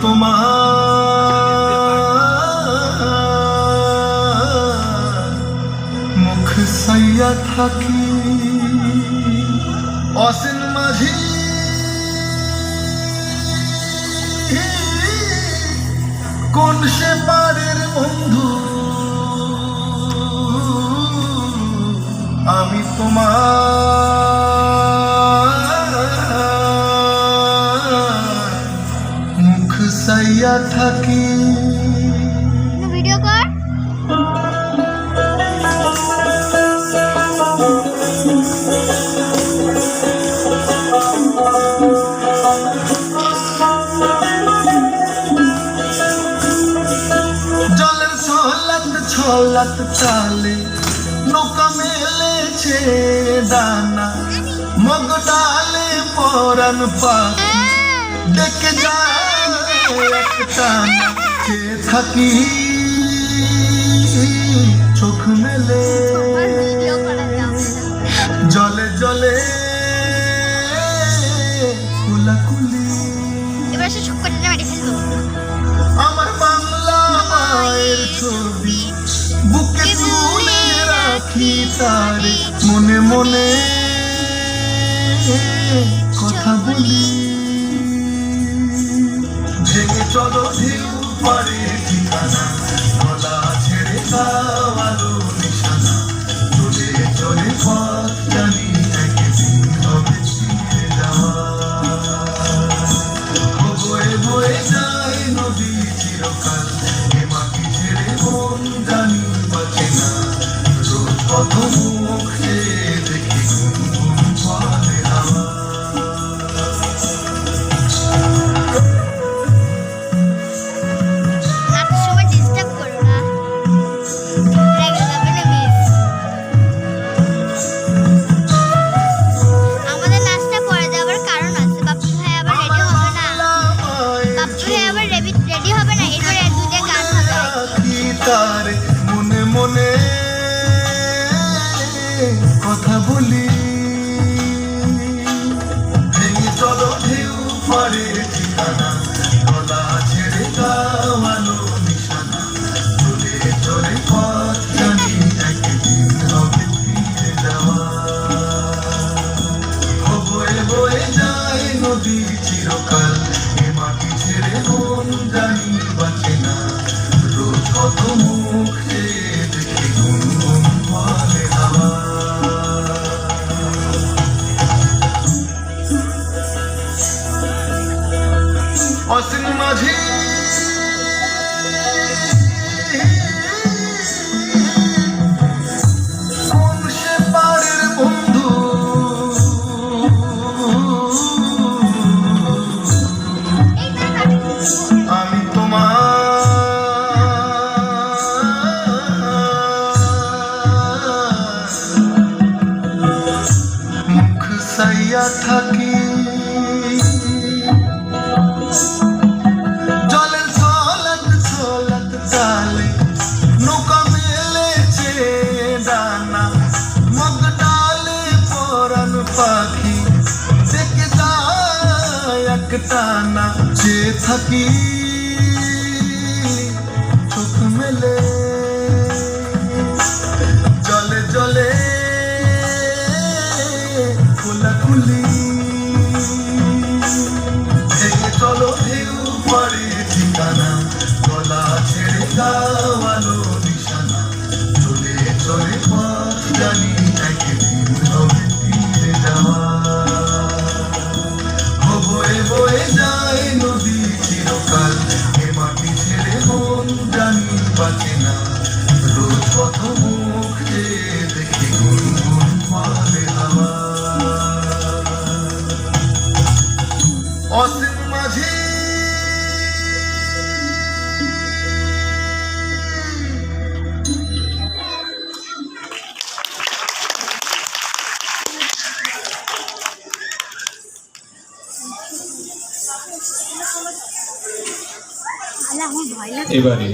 তোমার মুখ সাইয়া থাকি অসীন মাঝি কোন সে পারের বন্ধু আমি তোমার মুখ সাইয়া থাকি ভিডিও কর জলের ছলাত চালে নৌকা মেলেছে দানা মগ ডালে পরান পাখি দেখে যায় একটানা চেয়ে থাকি চোখ মেলে ভিডিও করা যাবে না জলে জলে কুলাকুলি এবার সে চুপ করে মেরে ফেলবো আমার বাংলা মায়ের ছবি বুকে তুলে রাখি তারে মনে মনে কথা বলি ভেঙে চলো ঢেউ পারে ঠিকানা গলা ছেড়ে যাওয়ারও নিশানা চলে চলে পথ জানি একদিন হবে ছিঁড়ে যাওয়া বয়ে বয়ে যায় নদী চিরকাল এ মাটি ছেড়ে মন জানি বাঁচে না রোজ কত মুখ দেখি গুনগুন চলে হাওয়া রাতের সময় ডিস্টার্ব করো না রেগে যাবে না মিস আমাদের নাচটা পরে যাওয়ার কারণ আছে বাপ্পু ভাই আবার রেডি হবে না বাপ্পু ভাই আবার রেডি হবে না এরপরে দুটো গান হবে তারে মনে মনে কথা বলি ভেঙে চলো ঢেউ পারে ঠিকানা গলা ছেড়ে যাওয়ানো নিশানা চলে চলে পথ জানি একদিন হবে ফিরে যাওয়া বয়ে বয়ে যায় নদী চিরকাল এ মাটি ছেড়ে মন জানি বাঁচে না রোজ কত মুখ দেখি গুনগুন বলে হাওয়া অসীম মাঝি কোন সে পারের বন্ধু আমি তোমার মুখ সাইয়া থাকি জলের ছলাত চালে নৌকা মেলেছে ডানা মগ ডালে পরান পাখি দেখে যায় একটানা চেয়ে থাকি চোখ মেলে জলে জলে কোলাকুলি ভেঙে চলো ঢেউ পারে ঠিকানা গলা ছেড়ে যাওয়ানো নিশানা চলে চলে পথ জানি একদিন হবে ফিরে যাওয়া বয়ে বয়ে যায় নদী চিরকাল এ মাটি ছেড়ে মন জানি বাঁচে না রোজ কত মুখ দেখি গুনগুন বলে হাওয়া অসীম মাঝি আল্লাহ আমার ভয় লাগে এবারে